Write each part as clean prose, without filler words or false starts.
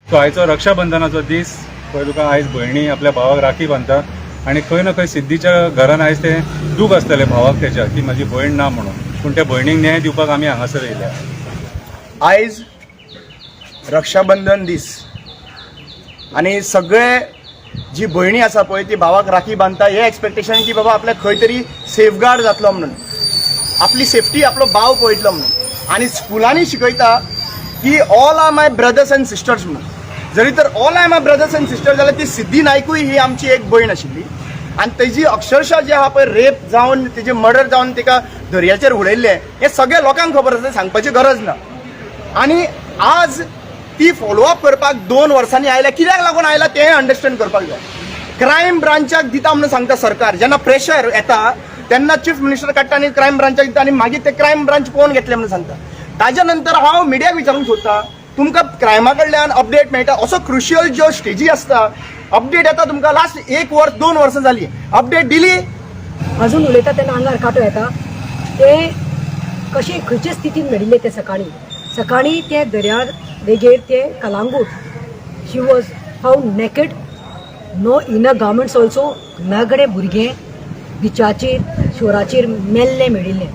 So आयचो रक्षाबंधनाचो दीस पळय तुका आयज भयणी आपल्या भावाक राखी बांदतात आनी खंय ना खंय सिद्धीच्या घरान आयज ते दूख आसतलें भावाक तेच्या की म्हाजी भयण ना म्हणून, पूण त्या भयणीक न्याय दिवपाक आमी हांगासर येयल्या. आयज रक्षाबंधन दीस आणि सगळे जी भयणी आसा पळय ती भावाक राखी बांदता हे एक्सपेक्टेशन की बाबा आपल्याक खंय तरी सेफगार्ड जातलो म्हणून, आपली सेफ्टी आपलो भाव पळयतलो म्हणून. आणि स्कुलांनी शिकयता की all are my brothers and sisters म्हणून. जरी तर all are my brothers and sisters जाल्यार ती सिद्धी नायकूय ही आमची एक भयण आशिल्ली आणि तेजी अक्षरशः जे आहा पळय रेप जावन तेजे मर्डर जावन तिका दर्याचेर उडयल्ले हे सगळे लोकांक खबर आसा, सांगपाची गरज ना. आणि आज ती फॉलोअप करपाक 2 वर्सांनी आयल्या, कित्याक लागून आयला तें अंडरस्टँड करपाक जाय. क्रायम ब्रांचाक दिता म्हणून सांगता सरकार, जेन्ना प्रेशर येता तेन्ना चीफ मिनिस्टर काडटा आनी क्रायम ब्रांचाक दिता आनी मागीर ते क्रायम ब्रांच कोण घेतले म्हणून सांगता. ताज्या नंतर हांव मिडियाक विचारूंक सोदता, तुमकां क्रायमा कडल्यान अपडेट मेळटा, असो क्रुशियल ज्यो स्टेजी आसता अपडेट येता तुमकां. लास्ट 1 वर्स 2 वर्सां जाली अपडेट दिली, अजून उलयता तेन्ना आंगार कांटो येता. ते कशे खंयचे स्थितीन मेळिल्ले ते सकाळी ते दर्या देगेर ते Calangute she was found naked, no inner garments also. नगडे भुरगे बिचाचेर शोराचेर मेल्ले मेळिल्ले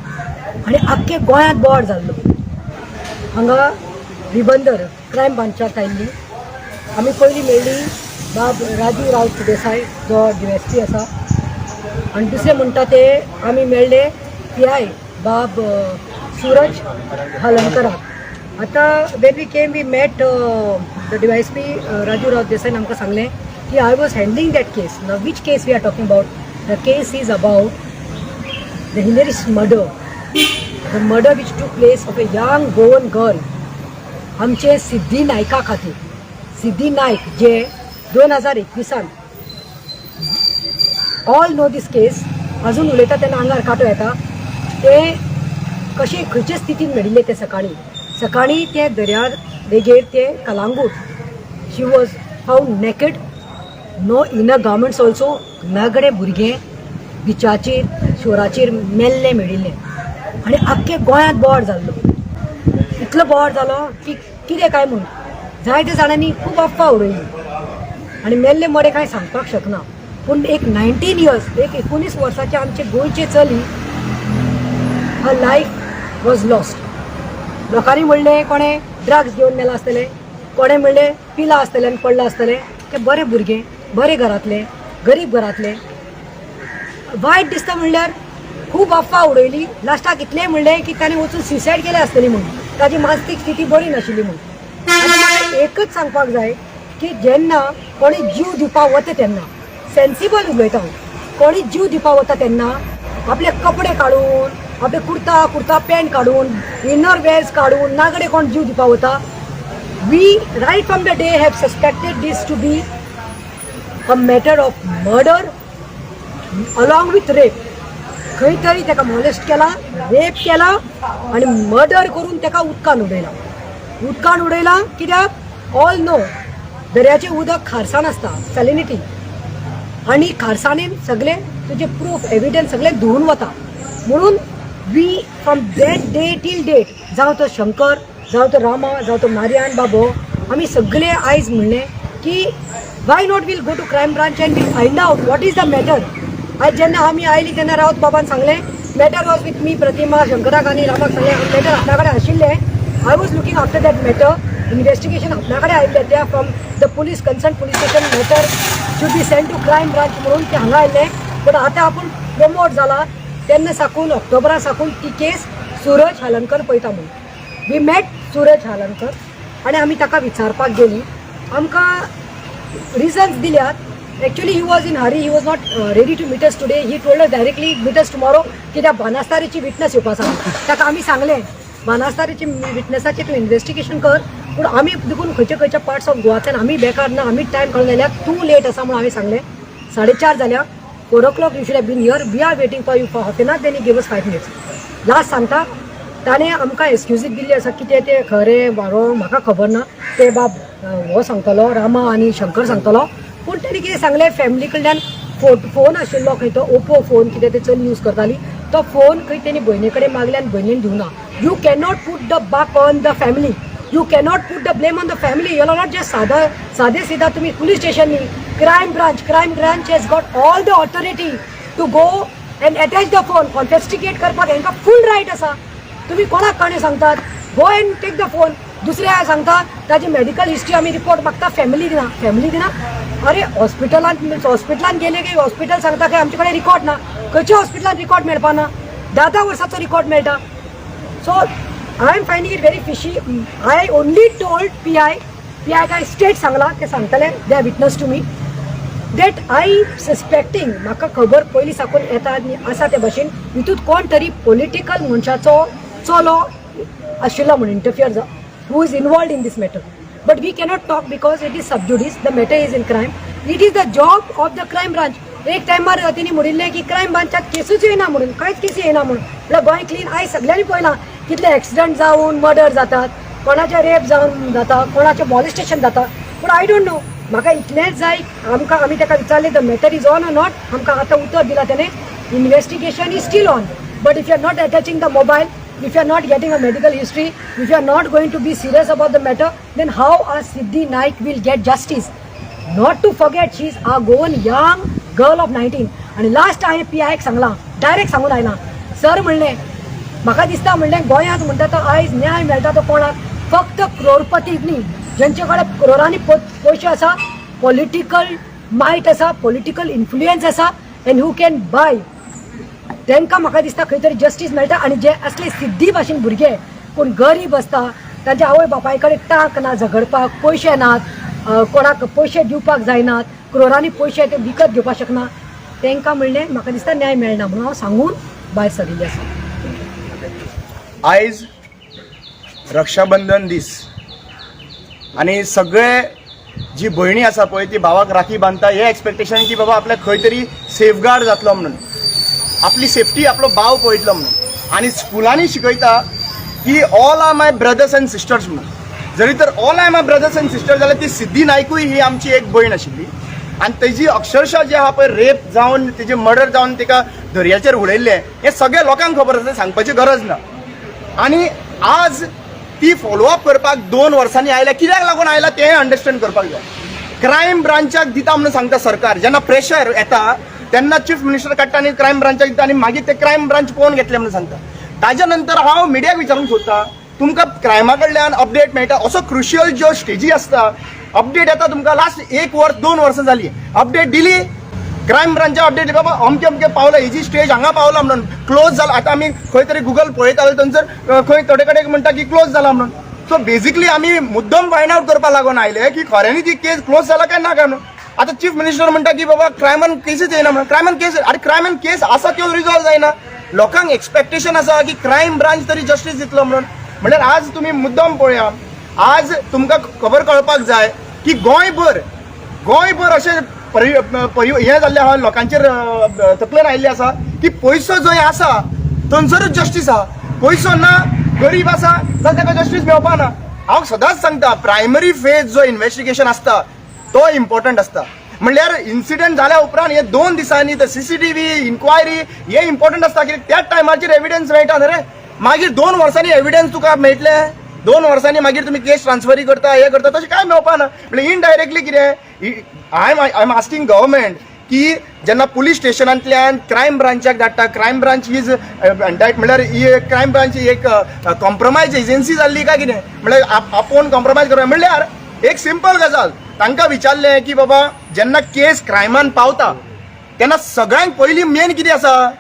आनी आख्खे गोंयांत बोवाळ जाल्लो. हांगा रिबंदर क्रायम ब्रांचाक आयिल्ली आमी पयलीं मेळ्ळी बाब राजू रावत देसाय जो DSP आसा, आनी दुसरे म्हणटा ते आमी मेळ्ळे PI बाब सूरज हलमकराक. आतां when we came we met the DSP Raju Rawat देसायन आमकां सांगलें की I was handling that case. Now which case we are talking about? The case is about the hilarious murder, the murder which took place of a young Goan girl आमचे सिद्धी नायका खातीर. सिद्धी नायक जे 2021 all know these केस. अजून उलयता तेन्ना आंगार कांटो येता. ते कशे खंयचे स्थितीन मेळिल्ले ते सकाळी ते दर्या देगेर ते Calangute she was found naked, no inner garments also. नगडे भुरगे बिचाचेर शोराचेर मेल्ले मेळिल्ले आनी आख्खे गोंयांत बोवाळ जाल्लो. इतलो बोवाळ जालो की कितें काय म्हूण जायत्या जाणांनी खूब अफवा उडयली आनी मेल्ले मरे कांय सांगपाक शकना. पूण एक 19 इयर्स एक 19 वर्साचे आमचे गोंयचे चली हर लायफ वॉज लॉस्ट. लोकांनी म्हणलें कोणें ड्रग्स घेवन मेला आसतले, कोणें म्हणलें पिला आसतले आनी पडला आसतले. ते बरे भुरगे बरे घरांतले गरीब घरांतले. वायट दिसता म्हणल्यार खूब अफवा उडयली. लास्टाक इतलें म्हणलें की ताणें वचून सुसायड केलें आसतली म्हणून, ताजी मानसीक स्थिती बरी नाशिल्ली म्हणून. आनी म्हाका एकच सांगपाक जाय की जेन्ना कोणी जीव दिवपाक वता तेन्ना सेन्सिबल उलयता. कोणी जीव दिवपाक वता तेन्ना आपले कपडे काडून, आपले कुर्ता पॅन्ट काडून, इनर वेअर्स काडून नागडे कोण जीव दिवपाक वता. We right from the day have suspected this to be a matter of murder along with rape. खंय तरी ताका मॉलेस्ट केला, रेप केला आनी मर्डर करून ताका उदकान उडयला. कित्याक ऑल नो दर्याचें उदक खारसाण आसता, सॅलिनिटी, आनी खारसाणेन सगळे तुजे प्रूफ एविडन्स सगळें धुवन वता. म्हणून we from that day till date, जावं तो शंकर, जावं तो रामा, जावं तो मारियान बाबो, आमी सगळे आयज म्हणलें की why not will go to crime branch and will find out what is the matter. आज जेन्ना आमी आयली तेन्ना रावत बाबान सांगलें matter was with me, Pratima, शंकराक आनी रामाक सांगलें मॅटर आपल्या कडेन आशिल्लें. I was looking after that matter. Investigation आपल्या कडेन आयिल्लें त्या from the police concern police station matter should be send to crime branch म्हणून ते हांगा आयिल्लें. पूण आतां आपूण प्रमोट जाला तेन्ना साकून ऑक्टोबरा साकून ती केस सूरज हलमकर पळयता म्हणून. वी मॅट सूरज हलमकर आनी आमी ताका विचारपाक गेलीं. आमकां रिजन्स दिल्यात. Actually he was in hurry, he was not ready to meet us today. He told us directly meet us tomorrow कित्याक बानास्तारीची विटनस येवपा सांगली. ताका आमी सांगलें बानास्तारीची विटनसाचेर तूं इन्व्हेस्टिगेशन कर, पूण आमी देखून खंयच्या पार्ट्स ऑफ गोवाच्यान आमी बेकार ना, आमी टायम काडून जाल्यार टू लेट आसा म्हणून हांवें सांगलें. 4:30 जाल्या. 4 o'clock you should have been here. We are waiting for you for half an hour. Then you give us 5 minutes. Last सांगता ताणें आमकां एक्सक्युजीस दिल्ली आसा. कितें तें खरें वारो म्हाका खबर ना. ते बाब हो सांगतलो, रामा आनी शंकर सांगतलो. पूण तेणी कितें सांगलें फॅमिली कडल्यान फोन आशिल्लो खंय तो ओपो फोन, कितें ते चली यूज करताली, तो फोन खंय तेणी भयणी कडेन मागले आनी भयणीन दिवना. यू कॅनॉट पूट द बाक on the family. You cannot put the blame on the family. You are not just साधे सीधा तुम्ही police station नी crime branch has got all the authority to go and attach the phone, confiscate करपाक हेंका full right आसा. तुम्ही कोणाक काणे सांगतात go and take the phone. दुसऱ्या सांगता ताजी मेडिकल हिस्ट्री आमी रिपोर्ट मागता फॅमिली दिना अरे हॉस्पिटलान गेले की हॉस्पिटल सांगता की आमचे कडेन रिकॉर्ड ना खंयच्या हॉस्पिटलान रिकॉर्ड मेळपा ना 10 वर्साचो रिकॉर्ड मेळटा so I am finding it very fishy I only told PI काय स्टेट सांगला ते सांगतले they are witness to me that I suspecting म्हाका खबर पयलीं साकून येता आसा ते भाशेन हितूंत कोण तरी पॉलिटिकल मनशाचो चलो आशिल्लो म्हणून interfere who is involved in this matter. But we cannot talk because it is sub judice, the matter is in crime. It is the job of the crime branch. एक टायमार तेणी म्हणिल्लें की क्रायम ब्रांचाक केसूच येना म्हणून कांयच केसी येना म्हणून म्हळ्यार गोंय क्लीन आयज सगळ्यांनी पळयलां कितले एक्सिडंट जावन मर्डर जातात कोणाचे रेप जावन जाता कोणाचें मॉलेस्टेशन जाता पूण आय डोंट नो म्हाका इतलेंच जाय आमकां आमी ताका विचारलें the matter is on or not आमकां आतां उतर दिलां तेणें investigation is still on but if you are not attaching the mobile if you are not getting a medical history, if you are not going to be serious about the matter, then how a Siddhi Naik will get justice? Not to forget, she is a grown young girl of 19. And last time PI सांगला, direct सांगून आयला. Sir म्हणलें, म्हाका दिसता म्हणलें गोंयांत म्हणटा तो आयज न्याय मेळटा तो कोणाक फक्त करोडपतीक न्ही जेंचे कडेन करोडांनी पयशे आसा पॉलिटिकल मायट आसा पॉलिटिकल इन्फ्लुयन्स आसा एंड हू कॅन बाय तांकां म्हाका दिसता खंय तरी जस्टीस मेळटा आनी जे असले सिद्धी भाशेन भुरगे कोण गरीब आसता तांच्या आवय बापाय कडेन टांक ना झगडपाक पयशे नात कोणाक पयशे दिवपाक जायनात करोडांनी पयशे ते विकत घेवपाक शकना तांकां म्हणलें म्हाका दिसता न्याय मेळना म्हणून हांव सांगून भायर सरिल्लें आसा आयज रक्षाबंधन दीस आनी सगळे जी भयणी आसा पळय ती भावाक राखी बांदता हे एक्सपेक्टेशन की बाबा आपल्याक खंय तरी सेफगार्ड जातलो म्हणून आपली सेफ्टी आपलो भाव पळयतलो म्हणून आनी स्कुलांनी शिकयता की all are my brothers and sisters म्हणून जरी तर all are my brothers and sisters जाल्यार ती सिद्धी नायकूय ही आमची एक भयण आशिल्ली आनी तेजी अक्षरशः जे आहा पळय रेप जावन तेजे मर्डर जावन तिका दर्याचेर उडयल्लें हें सगळ्या लोकांक खबर आसा सांगपाची गरज ना आनी आज ती फॉलोअप करपाक 2 वर्सांनी आयल्या कित्याक लागून आयला तें अंडरस्टँड करपाक जाय क्रायम ब्रांचाक दिता म्हणून सांगता सरकार जेन्ना प्रेशर येता तेन्ना चीफ मिनिस्टर काडटा आनी क्रायम ब्रांचाक दिता आनी मागीर ते क्रायम ब्रांच पळोवन घेतले म्हणून सांगता ताज्या नंतर हांव मिडियाक विचारूंक सोदता तुमकां क्रायमा कडल्यान अपडेट मेळटा असो क्रुशियल ज्यो स्टेजी आसता अपडेट येता तुमकां लास्ट 1 वर्स 2 वर्सां जाली अपडेट दिली क्रायम ब्रांचा अपडेट बाबा अमके अमके पावला हेजी स्टेज हांगा पावला म्हणून क्लोज जाला आतां आमी खंय तरी गुगल पळयता थंयसर खंय थोडे कडेन म्हणटा की क्लोज जाला म्हणून सो बेसिकली आमी मुद्दम फायंड आउट करपाक लागून आयले की खऱ्यांनी ती केस क्लोज जाला काय ना काय म्हणून आता चीफ मिनिस्टर म्हणटा की बाबा क्रायमान केसीच येना म्हणून क्रायमान केस अरे क्रायमान केस आसा त्यो रिजॉल्व जायना लोकांक एक्सपेक्टेशन आसा की क्रायम ब्रांच तरी जस्टीस दितलो म्हणून म्हणल्यार आज तुमी मुद्दम पळया आज तुमकां खबर कळपाक जाय की गोंयभर अशें हें जाल्लें आहा लोकांचेर तकलेन आयिल्लें आसा की पयसो जंय आसा थंयसरूच जस्टीस आहा पयसो ना गरीब आसा जाल्यार ताका जस्टीस मेळपा ना हांव सदांच सांगता प्रायमरी फेज जो इन्व्हेस्टिगेशन आसता तो इम्पॉर्टंट आसता म्हणल्यार इन्सिडेंट जाल्या उपरांत हे 2 दिसांनी ते सीसीटीव्ही इन्क्वायरी हे इम्पॉर्टंट आसता कित्याक त्याच टायमाचेर एविडन्स मेळटा न्ही रे मागीर 2 वर्सांनी एविडन्स तुका मेळटले 2 वर्सांनी मागीर तुमी केस ट्रान्सफरी करता हे करता तशें काय मेळपा ना म्हणजे इनडायरेक्टली कितें आय एम आस्किंग गव्हर्मेंट की जेन्ना पुलीस स्टेशनांतल्यान क्रायम ब्रांचाक धाडटा क्रायम ब्रांच इज म्हणल्यार ही क्रायम ब्रांच एक कॉम्प्रोमायज एजन्सी जाल्ली काय कितें म्हणल्यार आपोवन कॉम्प्रोमायज करप म्हणल्यार एक सिंपल गजाल तांकां विचारलें की बाबा जेन्ना केस क्रायमान पावता तेन्ना सगळ्यांत पयलीं मेन कितें आसा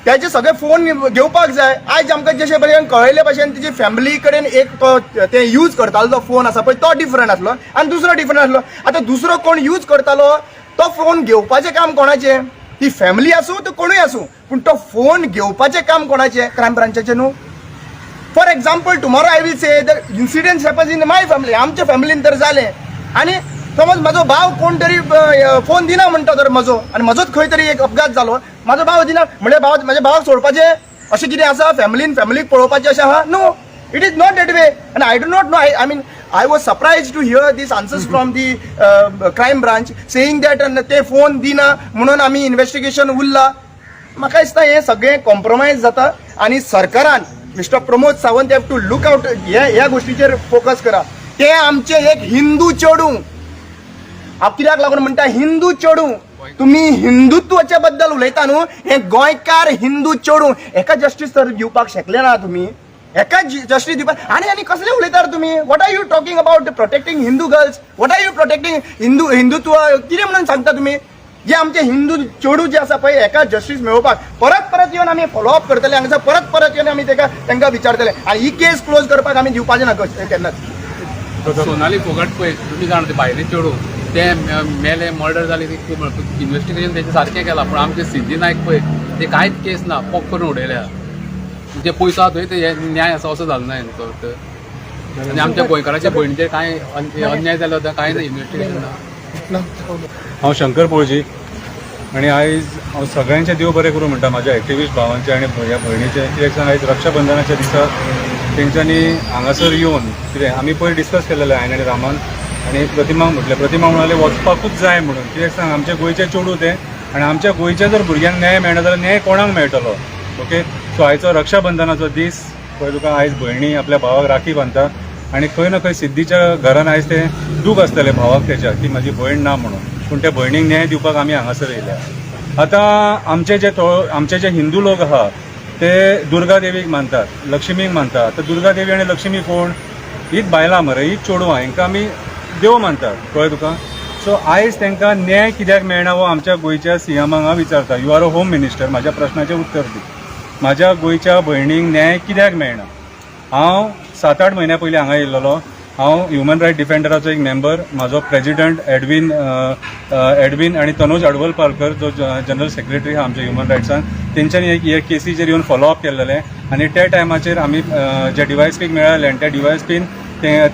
त्याचे सगळे फोन घेवपाक जाय आयज आमकां जशें भशेन कळयले भशेन तिची फॅमिली कडेन एक तो ते यूज करतालो जो फोन आसा पळय तो डिफरंट आसलो आनी दुसरो डिफरंट आसलो आतां दुसरो कोण यूज करतालो तो फोन घेवपाचें काम कोणाचें ती फॅमिली आसूं तो कोणूय आसूं पूण तो फोन घेवपाचें काम कोणाचें क्रायम ब्रांचाचें न्हू for example tomorrow I will say the incidents happens in my family आमच्या फॅमिलीन तर जालें आनी समज म्हजो भाव कोण तरी फोन दिना म्हणटा तर म्हजो आनी म्हजोच खंय तरी एक अपघात जालो म्हाजो भाव दिना म्हणजे म्हाज्या भावाक सोडपाचें अशें कितें आसा फॅमिलीक पळोवपाचें अशें आहा no it is not that way आनी I do not know I mean I was surprised to hear these answers from the crime branch saying that ते फोन दिना म्हणून आमी इन्व्हेस्टिगेशन उरला म्हाका दिसता हें सगळें कॉम्प्रोमायज जाता आनी सरकारान mister Pramod Sawant have to look out ह्या गोष्टीचेर फोकस करा. ते आमचे एक हिंदू चेडू, हांव कित्याक लागून म्हणटा हिंदू चेडू. तुम्ही हिंदुत्वाच्या बद्दल उलयता न्हू, हे गोंयकार हिंदू चेडू एका जस्टीस तर दिवपाक शकले ना तुम्ही. एका जस्टीस दिवपाक आनी कसले उलयता तुम्ही. What are you talking about protecting Hindu girls, what are you protecting Hindutva कितें म्हणून सांगता तुम्ही. जे आमचे हिंदू चेडू जे आसा पळय एका जस्टीस मेळोवपाक परत येवन आमी फॉलोअप करतले, हांगासर परत येवन आमी तांकां विचारतले आनी ही केस क्लोज करपाक आमी दिवपाचे ना केन्नाच. सोनाली फोगाट पळय तुमी जाणा ते भायले चेडू ते मेले मर्डर जाले इन्व्हेस्टिगेशन तेचे सारकें केलां, पूण आमचे सिद्धी नायक पळय ते कांयच केस ना, पॉक करून उडयल्या. जे पयसो आहा थंय ते न्याय आसा असो जालो ना हेंचो. आनी आमच्या गोंयकाराच्या भयणीचेर कांय अन्याय जालो आतां कांय इन्व्हेस्टिगेशन ना. हांव शंकर पोळजी आणि आयज हांव सगळ्यांचे देव बरें करूं म्हणटा म्हाज्या एक्टिविस्ट भावांचे आनी ह्या भयणीचे. कित्याक सांग आयज रक्षाबंधनाच्या दिसा तेंच्यांनी हांगासर येवन कितें आमी पयर डिस्कस केलेलें हांवें आनी रामान आनी प्रतिमाक म्हटलें. प्रतिमा म्हणाले वचपाकूच जाय म्हणून. कित्याक सांग आमचे गोंयचे चेडू ते आनी आमच्या गोंयच्या जर भुरग्यांक न्याय मेळना जाल्यार न्याय कोणाक मेळटलो. ओके, सो आयचो रक्षाबंधनाचो दीस पळय तुका आयज भयणी आपल्या भावाक राखी बांदता आनी खंय ना खंय सिद्धीच्या घरान आयज ते दूख आसतलें भावाक तेच्या की म्हाजी भयण ना म्हणून, पूण त्या भयणीक न्याय दिवपाक आमी हांगासर येयल्या. आतां आमचे जे हिंदू लोक आहा ते दुर्गा देवीक मानतात, लक्ष्मीक मानतात. तर दुर्गा देवी आनी लक्ष्मी कोण, हीच बायलां मरे, हीच चेडवां, हांकां आमी देव मानतात कळ्ळें तुका. सो आयज तांकां न्याय कित्याक मेळना हो आमच्या गोंयच्या सीएमाक हांव विचारता. You are a home minister, म्हाज्या प्रश्नाचें उत्तर दी. म्हाज्या गोंयच्या भयणीक न्याय कित्याक मेळना. हांव 7-8 म्हयन्या पयलीं हांगा येयल्लो. हांव ह्युमन रायट डिफेंडराचो एक मेंबर, म्हाजो प्रेजिडंट एडवीन आनी तनोज अडवलपालकर जो जनरल सेक्रेटरी आहा आमच्या ह्युमन रायट्सान, तेंच्यांनी हे केसीचेर येवन फॉलोअप केल्लेलें. आनी त्या टायमाचेर आमी जे डीवायएसपीक मेळ्ळेले आनी त्या डीवायएसपीन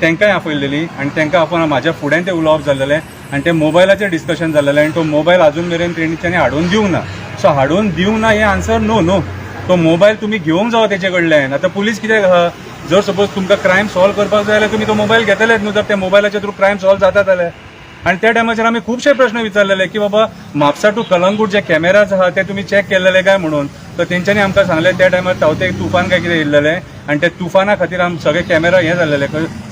तांकांय आपयलेली आनी तांकां आपोवन म्हाज्या फुड्यान तें उलोवप जाल्लेलें आनी ते मोबायलाचेर डिस्कशन जाल्लेलें आनी तो मोबायल अजून मेरेन तेंच्यांनी हाडून दिवंक ना. सो हाडून दिवंक ना हे आन्सर नो. तो मोबायल तुमी घेवंक जावो तेचे कडल्यान. आतां पुलीस कित्याक आहा, जर सपोज तुमकां क्रायम सॉल्व करपाक जाय जाल्यार तुमी तो मोबायल घेतलेच न्हू, जर त्या मोबायलाच्या थ्रू क्रायम सॉल्व जाता जाल्यार. आनी त्या टायमाचेर आमी खुबशे प्रश्न विचारलेले की बाबा म्हापसा टू कलंगूट जे कॅमेराज आहा ते तुमी चॅक केल्लेले काय म्हणून. तर तेंच्यांनी आमकां सांगलें त्या टायमार तावते तुफान काय कितें येयल्लेलें आनी त्या तुफाना खातीर सगळे कॅमेरा हे जाल्लेले.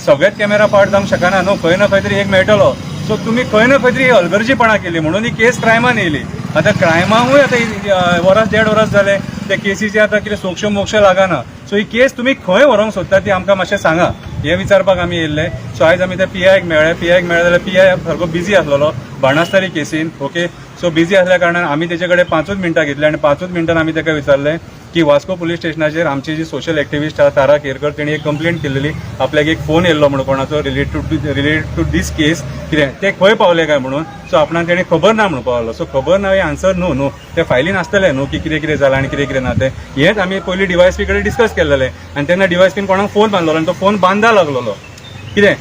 सगळेच कॅमेरा पार्ट जावंक शकना न्हू, खंय ना खंय तरी एक मेळटलो. सो तुमी खंय ना खंय तरी हलगर्जीपणा केली म्हणून ही केस क्रायमान येयली. आतां क्रायमाकूय आतां वरास 1.5 वरास जाले, त्या केसीचे आतां कितें सोक्ष मोक्ष लागना. सो ही केस तुमी खंय व्हरोंक सोदता ती आमकां मातशें सांगा, हे विचारपाक आमी येयल्ले. सो आयज आमी त्या पीआयक मेळ्ळे जाल्यार पीआय सारको बिजी आसलेलो Banastarim casein. Okay, so busy आसल्या कारणान आमी तेचे कडेन 5 मिनटां घेतली आनी 5 मिनटान आमी ताका विचारलें की वास्को पुलीस स्टेशनाचेर आमची जी सोशल एक्टिविस्ट आहा तारा केरकर तेणी एक कंप्लेंट केल्ली, आपल्याक एक फोन येयल्लो म्हणून कोणाचो रिलेटेड टू दीस केस कितें ते खंय पावले काय म्हणून. सो आपणाक तेणी खबर ना म्हणून पावलो. सो खबर ना हे आन्सर नो ते फायलीन आसतलें न्हू की कितें जालां आनी कितें ना तें. हेंच आमी पयलीं डीवायएसपी कडेन डिस्कस केल्लेलें आनी तेन्ना डीवायएसपीन कोणाक फोन मारलेलो आनी तो फोन बांदा लागलेलो. कितें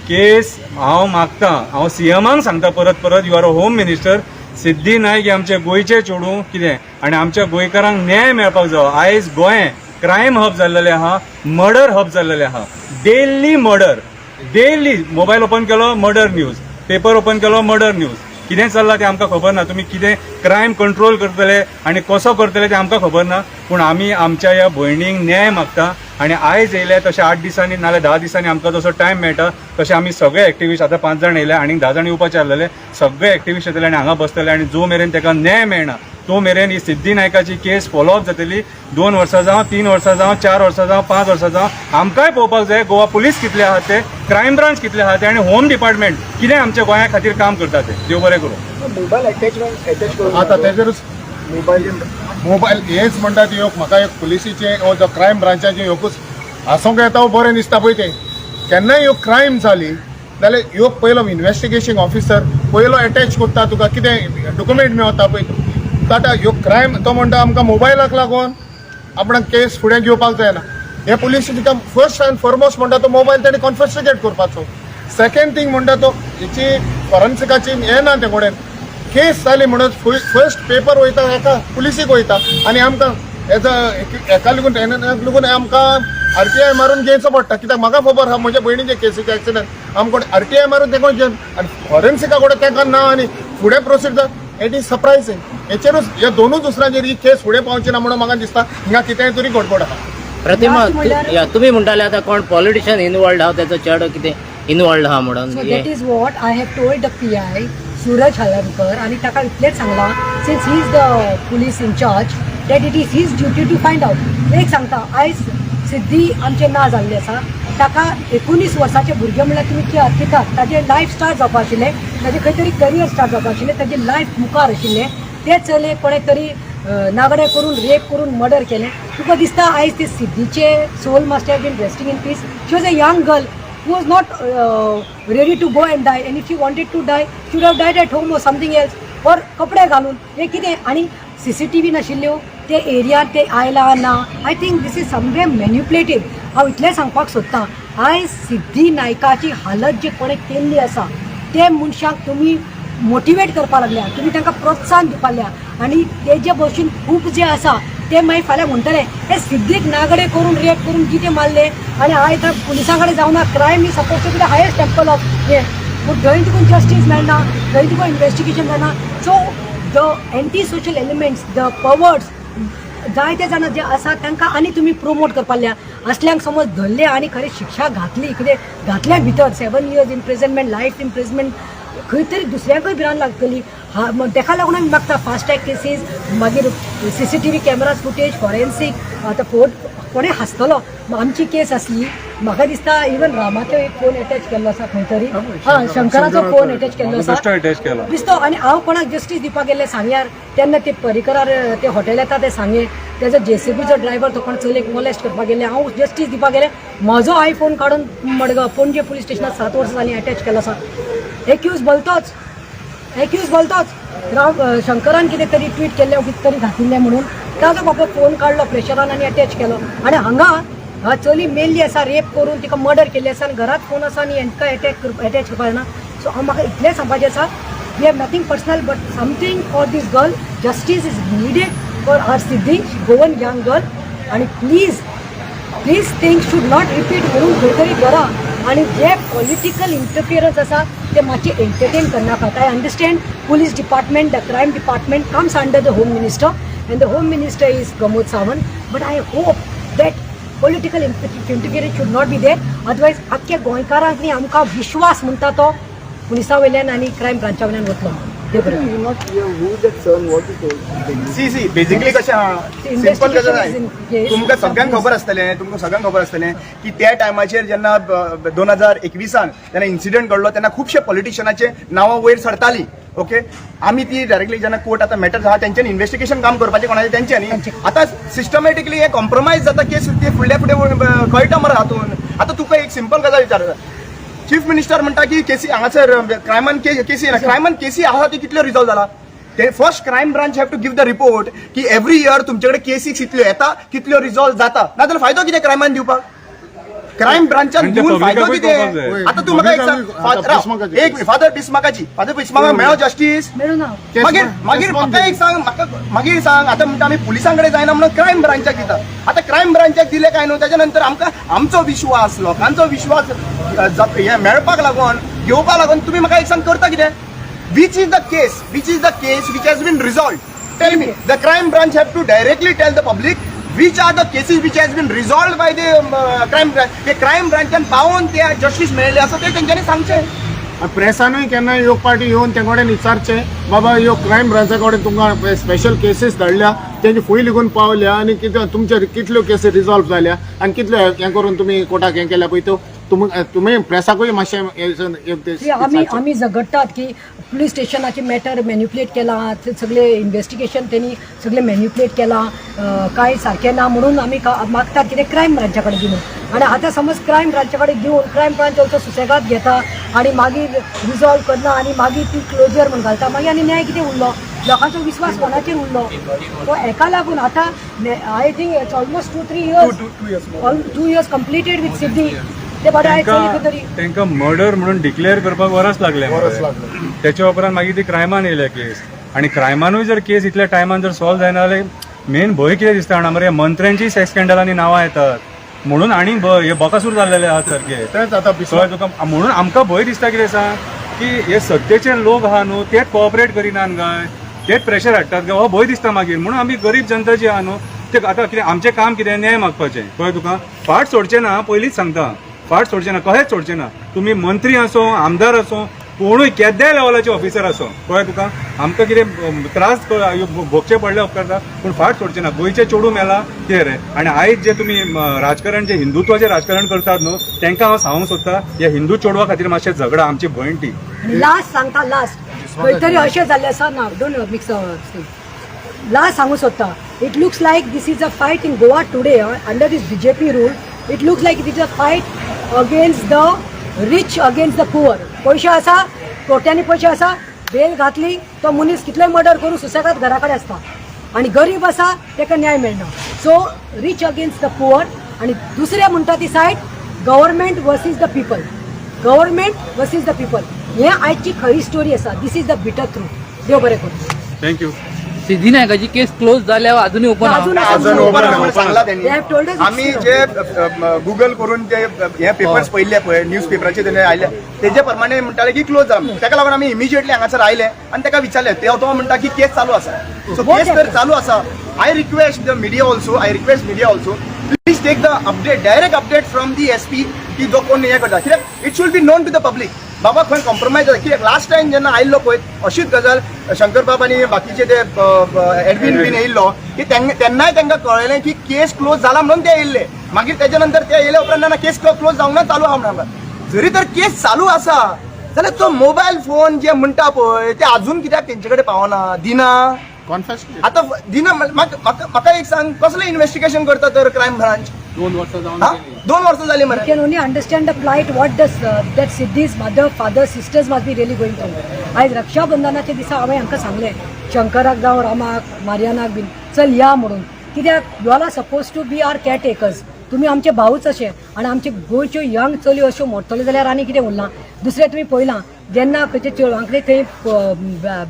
केस हांव मागतां, हांव सीएमाक सांगता परत you are a home minister. Siddhi Naik हे आमचे गोंयचे चेडू कितें आनी आमच्या गोंयकारांक न्याय मेळपाक जायो. आयज गोंय क्रायम हब जाल्लेलें आहा, मर्डर हब जाल्लेलें आहा. Daily murder, daily mobile open केलो मर्डर न्यूज, पेपर ओपन केलो मर्डर न्यूज. कितें चल्लां तें आमकां खबर ना. तुमी कितें क्रायम कंट्रोल करतले आनी कसो करतले तें आमकां खबर ना. पूण आमी आमच्या ह्या भयणीक न्याय मागता आनी आयज येयले तशें 8 दिसांनी नाल्यार 10 दिसांनी आमकां जसो टायम मेळटा तशें आमी सगळे एक्टिविस्ट आतां 5 जाण येयले आनी 10 जाण येवपाचे आसलेले. सगळे एक्टिविस्ट येतले आनी हांगा बसतले आनी जो मेरेन ताका न्याय मेळना तो मेरेन ही सिद्धी नायकाची केस फॉलोअप जातली. 2 वर्सां जावं, 3 वर्सां जावं, 4 वर्सां जावं, 5 वर्सां जावं. आमकांय पळोवपाक जाय गोवा पुलीस कितले आहात ते, क्रायम ब्रांच कितले आहात ते आनी होम डिपार्टमेंट कितें आमच्या गोंया खातीर काम करता ते. देव बरें करूं. मोबायल अटॅच करून आता तेजेरूच मोबायल हेच म्हणटा ती म्हाका एक पुलिसीचे जो क्रायम ब्रांचाचे ह्योकूच आसूंक येता बरें दिसता पळय तें. केन्नाय ह्यो क्रायम जाली जाल्यार ह्यो पयलो इन्व्हेस्टिगेशन ऑफिसर पयलो अटॅच करता तुका कितें डॉक्युमेंट मेळता पळय. ताटा ह्यो क्रायम तो म्हणटा आमकां मोबायलाक लागून आपणाक केस फुडें घेवपाक जायना. हे पुलीस तुका फर्स्ट एंड फॉरमोस्ट म्हणटा तो मोबायल तेणी कॉन्फिस्केट करपाचो. सेकंड थिंग म्हणटा तो हेची फॉरेन्सिकाची हे ना ते कडेन. केस जाली म्हणून फर्स्ट पेपर वयता एका पुलिसीक वयता आनी आमकां हेका लागून आमकां RTI मारून घेवचो पडटा. कित्याक म्हाका खबर आहा म्हज्या भयणीचे केसीचे एक्सिडंट आमकां RTI मारून तेका आनी फॉरेन्सिका कडेन तेका ना आनी फुडें प्रोसिजर इट इज सरप्रायझिंग. हेचेरूच ह्या दोनूच दुसऱ्यांचेर ही केस फुडें पावची ना म्हणून म्हाका दिसता हिंगा कितेंय तरी गडबड आहा. प्रतिमा Last म्हणल्यार- या तुम्ही म्हणटाले आता कोण पॉलिटिशियन इनवॉल्ड आहा त्याचो चेडो कितें इनवॉल्ड आहा म्हणून So that is what I have told the PI, Suraj Halarkar, आणि ताका इतलेच सांगला, since he is the police in charge, that it is his duty to find out. एक सांगता, आयज सिद्धी आमचे ना जाल्ले आसा, ताका 19 वर्साचे भुरगे म्हणल्यार तुमी कितात, ताजें लायफ स्टार्ट जावपा आशिल्लें, ताजें खंय तरी करियर स्टार्ट जावपा आशिल्लें, ताजें लायफ मुखार आशिल्लें, ते चले कोणे तरी नागडे करून रेप करून मर्डर केलें. तुका दिसता आयज ते सिद्धीचे soul must have been resting in peace. She was a young girl who was not ready to go and die, and if she wanted to die she would have died at home or something else, or कपडे घालून. हे कितें आनी CCTV नाशिल्ल्यो ते एरियात ते आयला ना. I think this is someway manipulated. हांव इतलें सांगपाक सोदतां, आयज सिद्धी नायकाची हालत जे कोणें केल्ली आसा ते मनशाक तुमी मोटिवेट करपा लागल्या, तुमी तांकां प्रोत्साहन दिवपा लागल्या, आनी तेजे भशेन खूब जे आसा ते मागीर फाल्यां म्हणटले हे सिद्धीक नागडे करून रेप करून कितें मारले, आनी आयज तर पुलिसां कडेन जावना. Crime is suppose to be the highest temple of हे, पूण थंय तुका जस्टीस मेळना, थंय तुका इन्वेस्टिगेशन जायना. So the anti social elements, the powers, जायते जाणां जे आसा तांकां आनी तुमी प्रमोट करपाल्या. असल्यांक समज धरले आनी खरें शिक्षा घातली, कितें घातल्या भितर 7 years इम्प्रिजनमेंट, लायफ इम्प्रिजनमेंट, खंय तरी दुसऱ्यांकय भिरांत लागतली. ताका लागून आमी मागता फास्ट ट्रॅक केसीस, मागीर CCTV कॅमेराज फुटेज, फॉरेन्सीक. आतां कोणें हांसतलो, आमची केस आसली, म्हाका दिसता इवन रामाचो एक फोन अटॅच केल्लो आसा खंय तरी, शंकराचो फोन अटॅच केल्लो आसा बेश्टो अटॅच केला दिसतो. आनी हांव कोणाक जस्टीस दिवपाक गेल्लें सांग्यार, तेन्ना ते परिकरार ते हॉटेल येता ते सांगे, तेजो JCBचो ड्रायव्हर तो कोण चलयेक मोलेस्ट करपाक गेले, हांव जस्टीस दिवपाक गेलें, म्हजो आयफोन काडून मडगांव पणजे पुलीस स्टेशनात 7 वर्सां जालीं अटॅच केलो आसा. एक्यूज बोलतोच शंकरान कितें तरी ट्वीट केल्लें, कितें तरी घातिल्लें म्हणून ताजो बाबा फोन काडलो प्रेशरान आनी अटॅच केलो. आनी हांगा चली मेल्ली आसा, रेप करून तिका मर्डर केल्ली आसा, आनी घरात फोन आसा आनी हेंका अटॅच करपाक जायना. सो म्हाका इतलें सांगपाचें आसा, we have nothing personal but something for this girl. Justice is needed for our Siddhi, Goan young girl. आनी please this things should not repeat म्हणून खंय तरी करा. आणि जे पॉलिटिकल इंटरफियरन्स आसा ते मातशे एंटरटेन करनाकात. I understand police department, the crime department comes under the home minister, and the home minister is Pramod Sawant, but I hope that political interference should not be there. Otherwise आख्या गोंयकारांक न्ही आमकां विश्वास म्हणटा तो पुलिसा वयल्यान आनी क्रायम ब्रांचा वयल्यान वतलो. सी बेसिकली कशें आहा, सिंपल गजाल आहे. तुमकां सगळ्यांक खबर आसतलें की त्या टायमाचेर जेन्ना 2021 जेन्ना इन्सिडंट घडलो तेन्ना खुबशे पॉलिटिशियनाचे नांवां वयर सरतालीं. ओके, आमी ती डायरेक्टली जेन्ना कोर्ट आतां मॅटर आहा तेंच्यांनी इन्व्हेस्टिगेशन काम करपाचें कोणाचें तेंच्यांनी. आतां सिस्टमॅटिकली हे कॉम्प्रोमायज जाता, केस ते फुडले कळटा मरे हातून. आतां तुका एक सिंपल गजाल विचारता, चीफ मिनिस्टर म्हणटा की केसी हांगासर क्रायमान केसी आहा ती कितल्यो रिजॉल्व जाला. ते first crime branch have to give the report की एवरी इयर तुमचे कडेन केसीस कितल्यो येता, कितल्यो रिजॉल्व जाता. नाजाल्यार फायदो कितें क्रायमान दिवपाक, क्रायम ब्रांचान दिवन फायदो कितें. आतां तूं म्हाका एक सांग, एक मिनिट, फादर बिस्माका मेळ्ळो जस्टीस मेळूना. मागीर म्हाका एक सांग, मागीर सांग आतां म्हणटा आमी पुलिसां कडेन जायना म्हणून क्रायम ब्रांचाक दिता. आतां क्रायम ब्रांचाक दिले काय न्हू, त्याच्या नंतर आमकां आमचो विश्वास, लोकांचो विश्वास हे मेळपाक लागून, घेवपाक लागून तुमी म्हाका एक सांग करता कितें. Which is the case which has been resolved? Tell me. The crime branch have to directly tell the public which are the cases which has been resolved by the crime branch. The crime branch can पावून ते justice मेळ्ळें आसा ते तेंच्यांनी सांगचें. प्रेसानूय केन्ना योग party येवन ते कडेन विचारचे बाबा ह्यो क्रायम ब्रांचा कडेन तुमकां स्पेशल केसीस धाडल्या, तेंची फूय लिगून पावल्या आनी कितें तुमचे कितल्यो केसी रिजॉल्व जाल्या आनी कितल्यो हें करून तुमी कोर्टाक हें केल्या पळय त्यो तुम्ही प्रेसाकूय मातशें आमी झगडटात की पुलीस स्टेशनाचे मॅटर मॅन्युप्युलेट केला, सगळे इन्व्हेस्टिगेशन त्यांनी सगळे मॅन्युप्युलेट केला, काय सारकें ना म्हणून आमी मागतात कितें क्रायम ब्रांचा कडेन दिवन. आनी आतां समज क्रायम ब्रांचा कडेन दिवन क्रायम ब्रांच असो सुसेगाद घेता आनी मागीर रिजॉल्व करना आनी मागीर ती क्लोजर म्हूण घालता, मागीर आनी न्याय कितें उरलो, लोकांचो विश्वास कोणाचेर उरलो. तो हेका लागून आतां I think it's almost 2 years completed with Siddhi. तांकां मर्डर म्हणून डिक्लेअर करपाक वरस लागले. त्याच्या उपरांत मागीर ती क्रायमान येयल्या केस, आणि क्रायमानूय जर केस इतल्या टायमान जर सॉल्व जायना जाल्यार मेन भंय कितें दिसता जाणा मरे, मंत्र्यांची सेक्स स्कॅन्डलांनी नांवां येतात म्हणून आनी हे बकासूर जाल्लेले आहात सारखे. कळ्ळें तुका, म्हणून आमकां भंय दिसता कितें सांग की हे सत्तेचे लोक आहा न्हू तेच कोऑपरेट करिनात काय, तेच प्रेशर हाडटात काय, हो भंय दिसता मागीर. म्हणून आमी गरीब जनता जी आहा न्हू प्रत्येक आतां कितें आमचें काम कितें न्याय मागपाचें कळ्ळें तुका फाट सोडचें ना पयलींच सांगता फाट सोडचें ना कशेंच सोडचें ना तुमी मंत्री असो आमदार असो कोणूय केद्याय लेवलाचे ऑफिसर असो कळ्ळें तुका आमकां कितें त्रास भोगचे पडले उपकारता पूण फाट सोडचें ना गोंयचें चेडूं मेला कितें रे आनी आयज जे तुमी राजकारण जे हिंदुत्वाचें राजकारण करतात न्हू तांकां हांव सांगूंक सोदतां ह्या हिंदू चेडवा खातीर मातशें झगडा आमची भयण ती आणि लास्ट सांगता लास्ट खंय तरी अशें जाल्लें आसा ना डोंट मिक्स लास्ट सांगू सोदता it looks like this is a fight in Goa today under this BJP rule it looks like it is a fight against the rich against the poor पयशे आसा कोट्यांनी पयशे आसा बेल घातली तो मनीस कितलेय मर्डर करून सुसेगाद घरा कडेन आसता आनी गरीब आसा ताका न्याय मेळना so rich against the poor आनी दुसरें म्हणटा ती said government versus the people government versus the people हे आयची खरी स्टोरी आसा दीस इज द बिटर ट्रूथ देव बरें करूं थँक्यू सिद्धिनायकाची केस क्लोज जाल्यावर अजूनही ओपन अजून ओपन सांगला They have told us त्यांनी आम्ही जे गुगल करून जे हे पेपर्स पळयले पळय न्यूज पेपराचे तेणे आयले तेजे प्रमाणे म्हणटाले की क्लोज जाला ताका लागून आमी इमिजिएटली हांगासर आयले आनी ताका विचारले तो म्हणटा की केस चालू आसा सो केस जर चालू आसा I request the media also please take the update direct update from the SP की जो कोण हे करता कित्याक it should be known to the public बाबा खंय कॉम्प्रोमायज जाता कित्याक लास्ट टायम जेन्ना आयल्लो पळय अशीच गजाल शंकर बाब आनी बाकीचे ते एडविन बीन येयल्लो की तेन्नाय तांकां कळयलें की केस क्लोज जाला म्हणून ते येयल्ले मागीर तेजे नंतर ते येयले उपरांत ना केस क्लोज जावंक ना चालू आहा म्हणून जरी तर केस चालू आसा जाल्यार तो मोबायल फोन जे म्हणटा पळय ते अजून कित्याक तेंचे कडेन पावना दिना कॉन्फेस आतां दिना म्हाका एक सांग कसलें इन्व्हेस्टिगेशन करता तर क्रायम ब्रांच 2 वर्सां जावन 2 वर्सां जालीं मरे You can only understand the plight what does that Siddhi's mother, father, sisters must be really going through. आज रक्षाबंधनाचे दिसा हांवें हांकां सांगलें शंकराक जावं रामाक मारियानाक बीन चल या म्हणून कित्याक you are suppose to be our caretakers तुमी आमचे भाऊच अशे आनी आमचे गोंयच्यो यंग चलयो अश्यो मोडटल्यो जाल्यार आनी कितें उरलां दुसरें तुमी पळयलां जेन्ना खंयचे चेडवांकडे थंय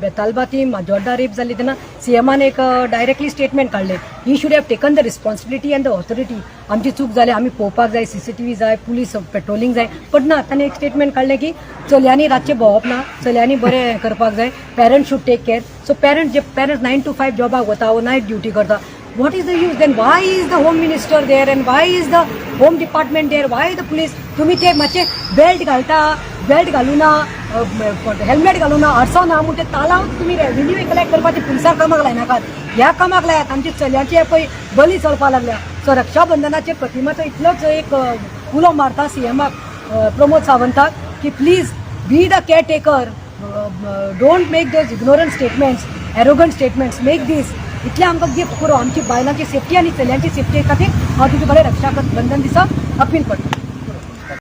बेतालबाती जोड्डा रेप जाल्ली तेन्ना CMान एक डायरेक्टली स्टेटमेंट काडलें he should have taken the responsibility and the authority आमची चूक जाली आमी पळोवपाक जाय CCTV जाय पुलीस पेट्रोलिंग जाय पण ना ताणें एक स्टेटमेंट काडलें की चलयांनी रातचें भोंवप ना चलयांनी बरें करपाक जाय parents should take care so parents 9 to 5 जॉबाक वता वो नायट ड्युटी करता what is the use then why is the home minister there and why is the home department there why the police तुम्ही ते मातशे बेल्ट घालता belt घालूना helmet घालूना आरसो ना म्हणून ते तालावन तुम्ही रेव्हेन्यू कलेक्ट करपाचे पुलिसार कामाक लायनाकात ह्या कामाक लायात आमची चलयांचे पळय बली चलपा लागल्या सो रक्षाबंधनाचे प्रतिमाचो इतलोच एक उलो मारता CMाक प्रमोद सावंताक की please be the caretaker don't make those ignorant statements arrogant statements make this इतले आमकां गिफ्ट करूं आमची बायलांची सेफ्टी आनी चलयांची सेफ्टी खातीर हांव तुजे कडेन रक्षाबंधन दिसा अपील करता